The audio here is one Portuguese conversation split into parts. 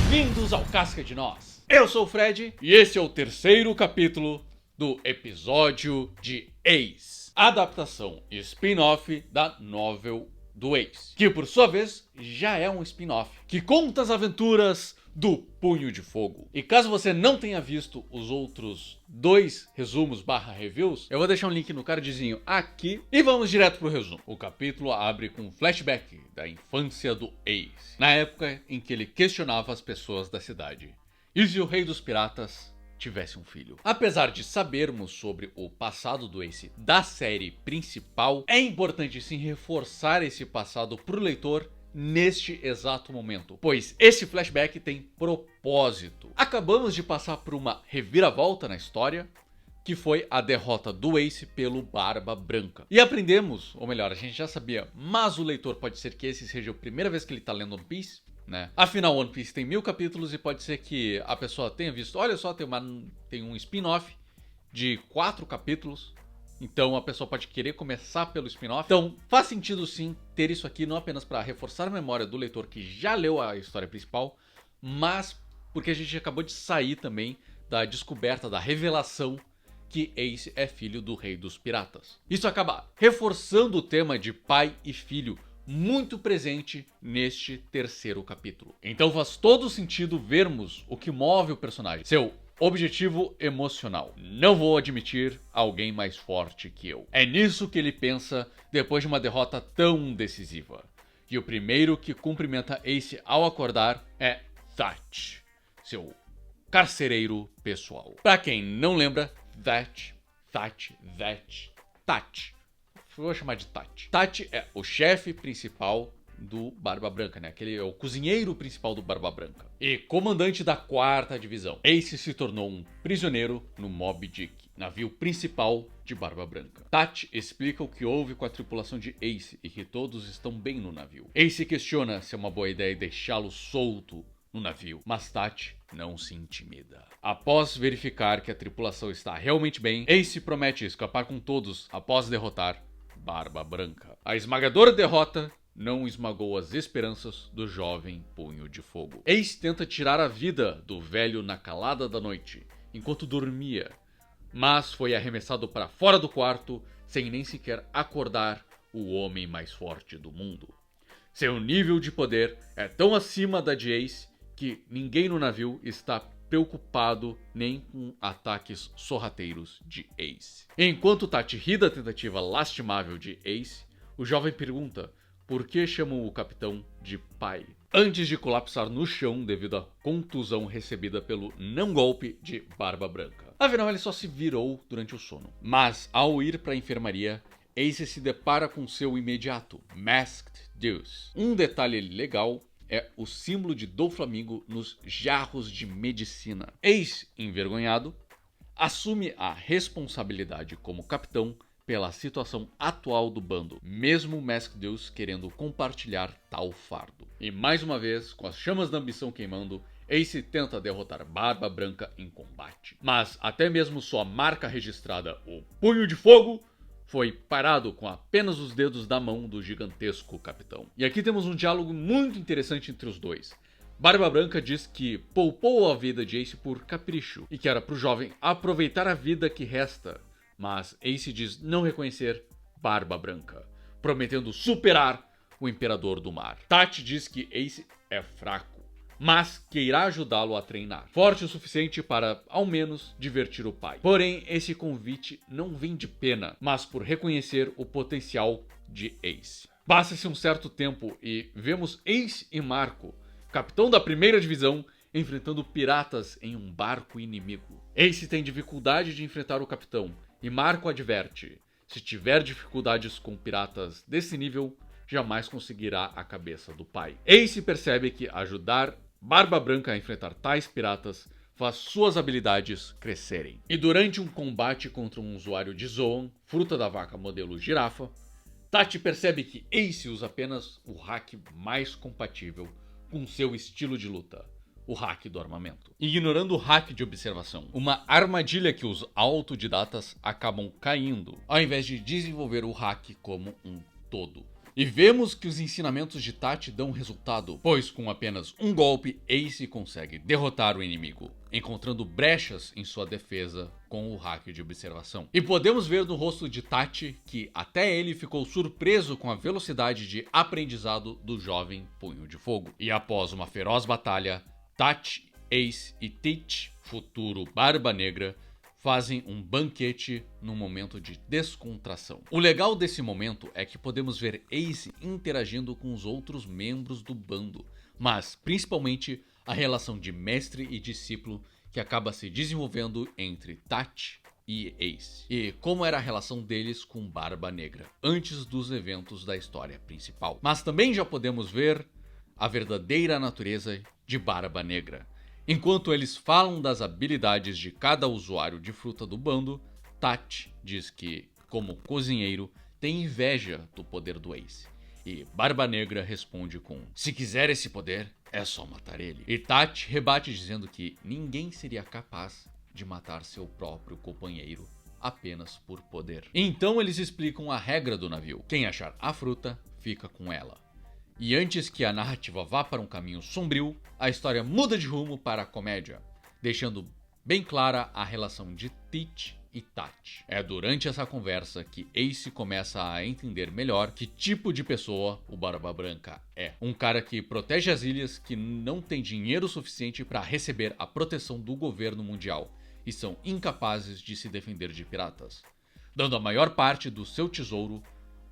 Bem-vindos ao Casca de Nós. Eu sou o Fred e esse é o terceiro capítulo do episódio de Ace, adaptação e spin-off da novel do Ace, que por sua vez já é um spin-off que conta as aventuras do Punho de Fogo. E caso você não tenha visto os outros dois resumos / reviews, eu vou deixar um link no cardzinho aqui e vamos direto pro resumo. O capítulo abre com um flashback da infância do Ace, na época em que ele questionava as pessoas da cidade. E se o rei dos piratas tivesse um filho? Apesar de sabermos sobre o passado do Ace da série principal, é importante sim reforçar esse passado pro leitor neste exato momento, pois esse flashback tem propósito. Acabamos de passar por uma reviravolta na história, que foi a derrota do Ace pelo Barba Branca. E aprendemos, ou melhor, a gente já sabia, mas o leitor pode ser que esse seja a primeira vez que ele tá lendo One Piece, né? Afinal, One Piece tem 1000 capítulos e pode ser que a pessoa tenha visto, olha só, tem um spin-off de 4 capítulos. Então a pessoa pode querer começar pelo spin-off. Então faz sentido sim ter isso aqui, não apenas para reforçar a memória do leitor que já leu a história principal, mas porque a gente acabou de sair também da descoberta, da revelação que Ace é filho do Rei dos Piratas. Isso acaba reforçando o tema de pai e filho, muito presente neste terceiro capítulo. Então faz todo sentido vermos o que move o personagem, seu objetivo emocional. Não vou admitir alguém mais forte que eu. É nisso que ele pensa depois de uma derrota tão decisiva. E o primeiro que cumprimenta Ace ao acordar é Thatch, seu carcereiro pessoal. Pra quem não lembra, Thatch. Vou chamar de Thatch. Thatch é o chefe principal do Barba Branca, né? Aquele é o cozinheiro principal do Barba Branca. E comandante da 4ª divisão. Ace se tornou um prisioneiro no Moby Dick, navio principal de Barba Branca. Thatch explica o que houve com a tripulação de Ace e que todos estão bem no navio. Ace questiona se é uma boa ideia deixá-lo solto no navio, mas Thatch não se intimida. Após verificar que a tripulação está realmente bem, Ace promete escapar com todos após derrotar Barba Branca. A esmagadora derrota não esmagou as esperanças do jovem Punho de Fogo. Ace tenta tirar a vida do velho na calada da noite, enquanto dormia, mas foi arremessado para fora do quarto sem nem sequer acordar o homem mais forte do mundo. Seu nível de poder é tão acima da de Ace que ninguém no navio está preocupado nem com ataques sorrateiros de Ace. Enquanto Thatch ri da tentativa lastimável de Ace, o jovem pergunta por que chamam o capitão de pai, antes de colapsar no chão devido à contusão recebida pelo não golpe de Barba Branca. Afinal, ele só se virou durante o sono. Mas ao ir para a enfermaria, Ace se depara com seu imediato, Masked Deus. Um detalhe legal é o símbolo de Doflamingo nos jarros de medicina. Ace, envergonhado, assume a responsabilidade como capitão pela situação atual do bando, mesmo Masked Deus querendo compartilhar tal fardo. E mais uma vez, com as chamas da ambição queimando, Ace tenta derrotar Barba Branca em combate. Mas até mesmo sua marca registrada, o Punho de Fogo, foi parado com apenas os dedos da mão do gigantesco capitão. E aqui temos um diálogo muito interessante entre os dois. Barba Branca diz que poupou a vida de Ace por capricho e que era pro jovem aproveitar a vida que resta. Mas Ace diz não reconhecer Barba Branca, prometendo superar o Imperador do Mar. Thatch diz que Ace é fraco, mas que irá ajudá-lo a treinar, forte o suficiente para, ao menos, divertir o pai. Porém, esse convite não vem de pena, mas por reconhecer o potencial de Ace. Passa-se um certo tempo e vemos Ace e Marco, capitão da 1ª divisão, enfrentando piratas em um barco inimigo. Ace tem dificuldade de enfrentar o capitão, e Marco adverte: se tiver dificuldades com piratas desse nível, jamais conseguirá a cabeça do pai. Ace percebe que ajudar Barba Branca a enfrentar tais piratas faz suas habilidades crescerem. E durante um combate contra um usuário de Zoan, fruta da vaca modelo girafa, Thatch percebe que Ace usa apenas o hack mais compatível com seu estilo de luta, o hack do armamento. Ignorando o hack de observação, uma armadilha que os autodidatas acabam caindo, ao invés de desenvolver o hack como um todo. E vemos que os ensinamentos de Tachi dão resultado, pois com apenas um golpe, Ace consegue derrotar o inimigo, encontrando brechas em sua defesa com o hack de observação. E podemos ver no rosto de Tachi que até ele ficou surpreso com a velocidade de aprendizado do jovem Punho de Fogo. E após uma feroz batalha, Tachi, Ace e Teach, futuro Barba Negra, fazem um banquete num momento de descontração. O legal desse momento é que podemos ver Ace interagindo com os outros membros do bando, mas principalmente a relação de mestre e discípulo que acaba se desenvolvendo entre Tachi e Ace, e como era a relação deles com Barba Negra antes dos eventos da história principal. Mas também já podemos ver a verdadeira natureza de Barba Negra. Enquanto eles falam das habilidades de cada usuário de fruta do bando, Tachi diz que, como cozinheiro, tem inveja do poder do Ace. E Barba Negra responde com: se quiser esse poder, é só matar ele. E Tachi rebate dizendo que ninguém seria capaz de matar seu próprio companheiro apenas por poder. Então eles explicam a regra do navio: quem achar a fruta, fica com ela. E antes que a narrativa vá para um caminho sombrio, a história muda de rumo para a comédia, deixando bem clara a relação de Teach e Tachi. É durante essa conversa que Ace começa a entender melhor que tipo de pessoa o Barba Branca é. Um cara que protege as ilhas, que não tem dinheiro suficiente para receber a proteção do governo mundial e são incapazes de se defender de piratas, dando a maior parte do seu tesouro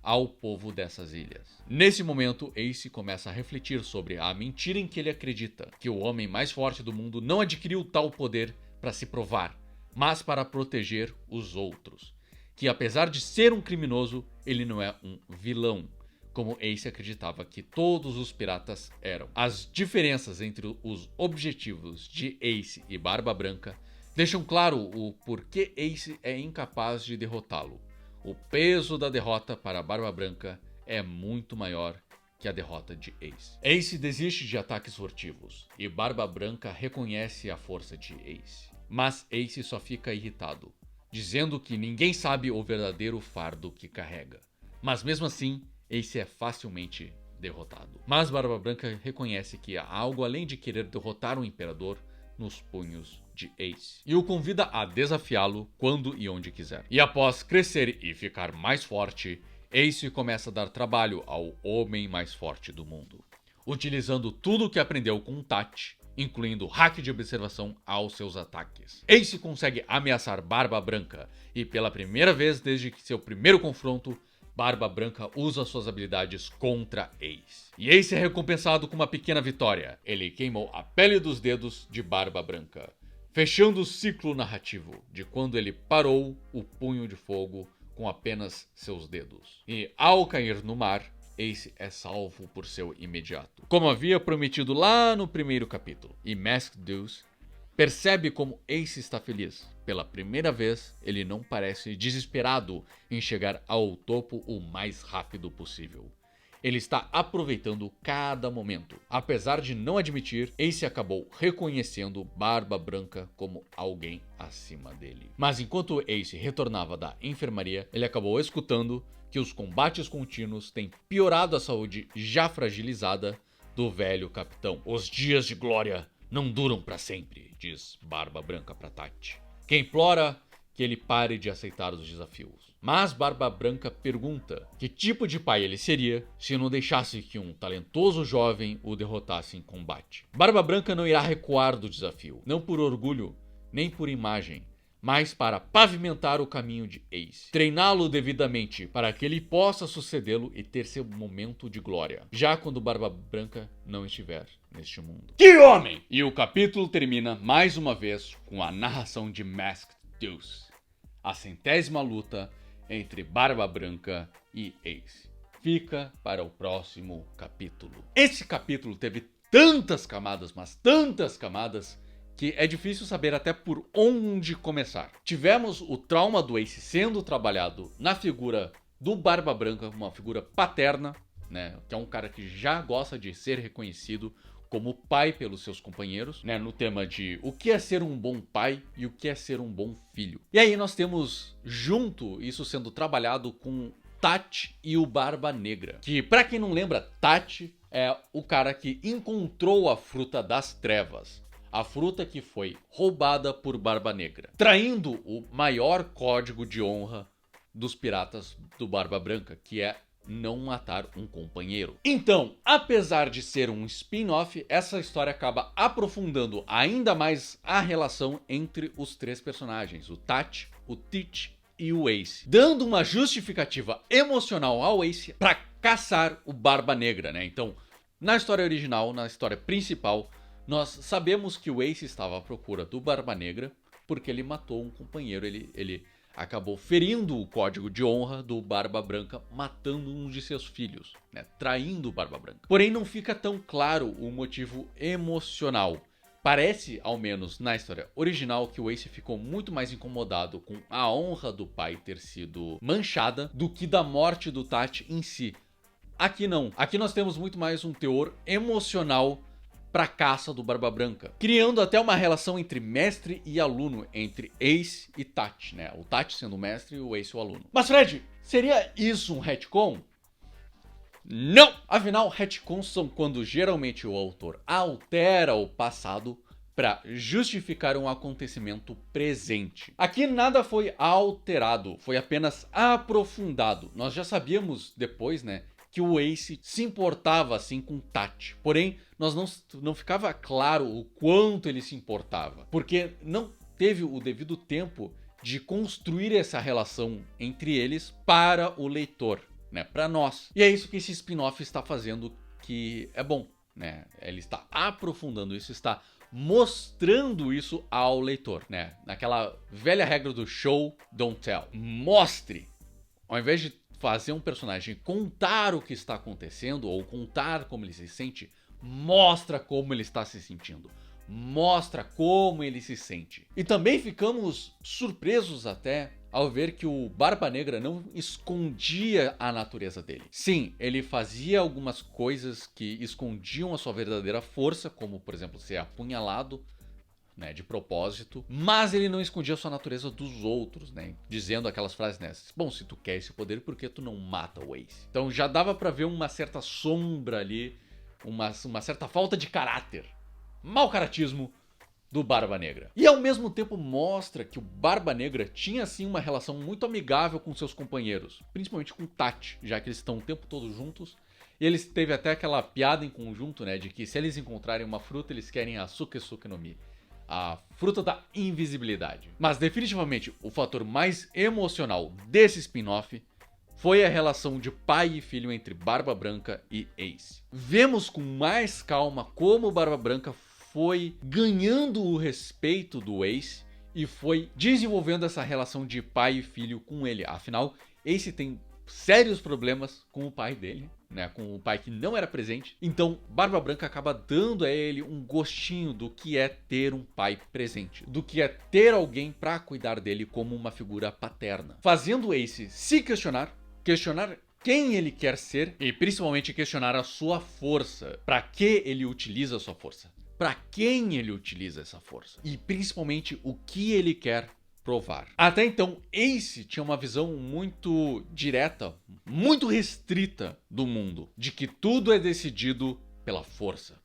ao povo dessas ilhas. Nesse momento, Ace começa a refletir sobre a mentira em que ele acredita, que o homem mais forte do mundo não adquiriu tal poder para se provar, mas para proteger os outros. Que apesar de ser um criminoso, ele não é um vilão, como Ace acreditava que todos os piratas eram. As diferenças entre os objetivos de Ace e Barba Branca deixam claro o porquê Ace é incapaz de derrotá-lo. O peso da derrota para Barba Branca é muito maior que a derrota de Ace. Ace desiste de ataques furtivos e Barba Branca reconhece a força de Ace. Mas Ace só fica irritado, dizendo que ninguém sabe o verdadeiro fardo que carrega. Mas mesmo assim, Ace é facilmente derrotado. Mas Barba Branca reconhece que há algo além de querer derrotar o Imperador nos punhos de Ace, e o convida a desafiá-lo quando e onde quiser. E após crescer e ficar mais forte, Ace começa a dar trabalho ao homem mais forte do mundo, utilizando tudo o que aprendeu com Tachi, incluindo hack de observação aos seus ataques. Ace consegue ameaçar Barba Branca, e pela primeira vez desde seu primeiro confronto, Barba Branca usa suas habilidades contra Ace. E Ace é recompensado com uma pequena vitória. Ele queimou a pele dos dedos de Barba Branca, fechando o ciclo narrativo de quando ele parou o Punho de Fogo com apenas seus dedos. E ao cair no mar, Ace é salvo por seu imediato, como havia prometido lá no primeiro capítulo. E Masked Deuce percebe como Ace está feliz. Pela primeira vez, ele não parece desesperado em chegar ao topo o mais rápido possível. Ele está aproveitando cada momento. Apesar de não admitir, Ace acabou reconhecendo Barba Branca como alguém acima dele. Mas enquanto Ace retornava da enfermaria, ele acabou escutando que os combates contínuos têm piorado a saúde já fragilizada do velho capitão. Os dias de glória não duram para sempre, diz Barba Branca para Tachi, que implora que ele pare de aceitar os desafios. Mas Barba Branca pergunta que tipo de pai ele seria se não deixasse que um talentoso jovem o derrotasse em combate. Barba Branca não irá recuar do desafio, não por orgulho, nem por imagem, mas para pavimentar o caminho de Ace, treiná-lo devidamente para que ele possa sucedê-lo e ter seu momento de glória, já quando Barba Branca não estiver neste mundo. Que homem! E o capítulo termina mais uma vez com a narração de Masked Deuce, a 100ª luta entre Barba Branca e Ace. Fica para o próximo capítulo. Esse capítulo teve tantas camadas, mas tantas camadas, que é difícil saber até por onde começar. Tivemos o trauma do Ace sendo trabalhado na figura do Barba Branca, uma figura paterna, né, que é um cara que já gosta de ser reconhecido como pai pelos seus companheiros, né, no tema de o que é ser um bom pai e o que é ser um bom filho. E aí nós temos junto isso sendo trabalhado com Tati e o Barba Negra. Que, pra quem não lembra, Tati é o cara que encontrou a Fruta das Trevas. A fruta que foi roubada por Barba Negra, traindo o maior código de honra dos piratas do Barba Branca, que é não matar um companheiro. Então, apesar de ser um spin-off, essa história acaba aprofundando ainda mais a relação entre os três personagens, o Tati, o Teach e o Ace, dando uma justificativa emocional ao Ace para caçar o Barba Negra, né? Então, na história original, na história principal, nós sabemos que o Ace estava à procura do Barba Negra porque ele matou um companheiro, ele acabou ferindo o código de honra do Barba Branca, matando um de seus filhos, né? Traindo o Barba Branca. Porém, não fica tão claro o motivo emocional. Parece, ao menos na história original, que o Ace ficou muito mais incomodado com a honra do pai ter sido manchada do que da morte do Tati em si. Aqui não. Aqui nós temos muito mais um teor emocional pra caça do Barba Branca, criando até uma relação entre mestre e aluno, entre Ace e Tati, né? O Tati sendo o mestre e o Ace o aluno. Mas Fred, seria isso um retcon? Não! Afinal, retcons são quando geralmente o autor altera o passado para justificar um acontecimento presente. Aqui nada foi alterado, foi apenas aprofundado. Nós já sabíamos depois, né, que o Ace se importava assim com Tati. Porém, nós não ficava claro o quanto ele se importava, porque não teve o devido tempo de construir essa relação entre eles para o leitor, né, para nós. E é isso que esse spin-off está fazendo, que é bom, né? Ele está aprofundando isso, está mostrando isso ao leitor, né? Naquela velha regra do show, don't tell. Mostre, ao invés de fazer um personagem contar o que está acontecendo ou contar como ele se sente, mostra como ele está se sentindo. Mostra como ele se sente. E também ficamos surpresos até ao ver que o Barba Negra não escondia a natureza dele. Sim, ele fazia algumas coisas que escondiam a sua verdadeira força, como por exemplo ser apunhalado, né, de propósito, mas ele não escondia a sua natureza dos outros, né, dizendo aquelas frases nessas: bom, se tu quer esse poder, por que tu não mata o Ace? Então já dava pra ver uma certa sombra ali, uma certa falta de caráter, mau caratismo do Barba Negra. E ao mesmo tempo mostra que o Barba Negra tinha sim uma relação muito amigável com seus companheiros, principalmente com Tati, já que eles estão o tempo todo juntos. E eles teve até aquela piada em conjunto, né, de que se eles encontrarem uma fruta, eles querem a Sukesuke no Mi, a fruta da invisibilidade. Mas definitivamente o fator mais emocional desse spin-off foi a relação de pai e filho entre Barba Branca e Ace. Vemos com mais calma como Barba Branca foi ganhando o respeito do Ace e foi desenvolvendo essa relação de pai e filho com ele. Afinal, Ace tem sérios problemas com o pai dele, né, com o pai que não era presente. Então, Barba Branca acaba dando a ele um gostinho do que é ter um pai presente, do que é ter alguém para cuidar dele como uma figura paterna, fazendo Ace se questionar quem ele quer ser e principalmente questionar a sua força. Para que ele utiliza a sua força? Para quem ele utiliza essa força? E principalmente o que ele quer provar. Até então, Ace tinha uma visão muito direta, muito restrita do mundo, de que tudo é decidido pela força,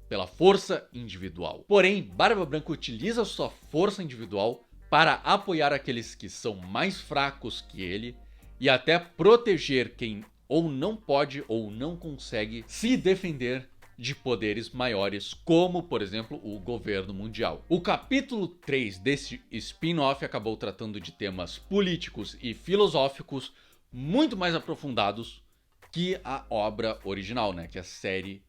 pela força individual. Porém, Barba Branca utiliza sua força individual para apoiar aqueles que são mais fracos que ele e até proteger quem ou não pode ou não consegue se defender de poderes maiores, como, por exemplo, o governo mundial. O capítulo 3 desse spin-off acabou tratando de temas políticos e filosóficos muito mais aprofundados que a obra original, né, que é a série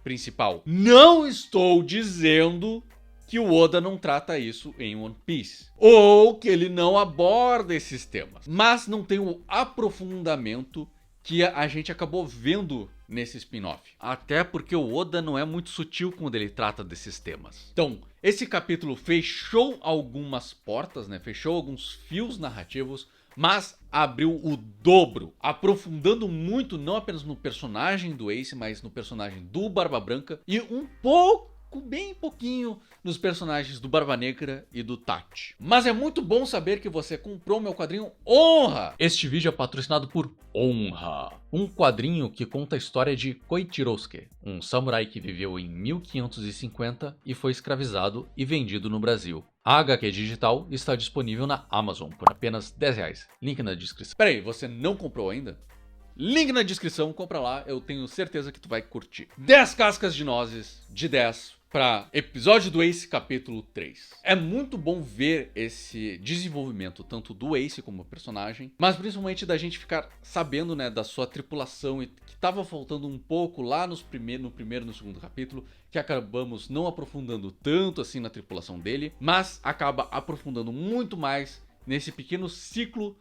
principal. Não estou dizendo que o Oda não trata isso em One Piece, ou que ele não aborda esses temas, mas não tem o aprofundamento que a gente acabou vendo nesse spin-off. Até porque o Oda não é muito sutil quando ele trata desses temas. Então, esse capítulo fechou algumas portas, né? Fechou alguns fios narrativos, mas abriu o dobro, aprofundando muito não apenas no personagem do Ace, mas no personagem do Barba Branca e um pouco foco bem pouquinho nos personagens do Barba Negra e do Tati. Mas é muito bom saber que você comprou meu quadrinho Honra! Este vídeo é patrocinado por Honra, um quadrinho que conta a história de Koichirosuke, um samurai que viveu em 1550 e foi escravizado e vendido no Brasil. A HQ digital está disponível na Amazon por apenas R$10. Link na descrição. Peraí, você não comprou ainda? Link na descrição, compra lá, eu tenho certeza que tu vai curtir. 10 cascas de nozes, de 10, para episódio do Ace, capítulo 3. É muito bom ver esse desenvolvimento, tanto do Ace como personagem, mas principalmente da gente ficar sabendo, né, da sua tripulação, e que tava faltando um pouco lá no primeiro e no segundo capítulo, que acabamos não aprofundando tanto assim na tripulação dele, mas acaba aprofundando muito mais nesse pequeno ciclo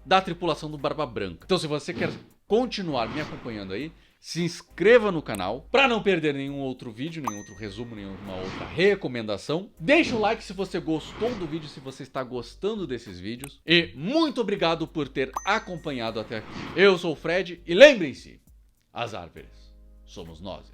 da tripulação do Barba Branca. Então, se você quer continuar me acompanhando aí, se inscreva no canal para não perder nenhum outro vídeo, nenhum outro resumo, nenhuma outra recomendação. Deixa o like se você gostou do vídeo, se você está gostando desses vídeos. E muito obrigado por ter acompanhado até aqui. Eu sou o Fred e lembrem-se, as árvores somos nós.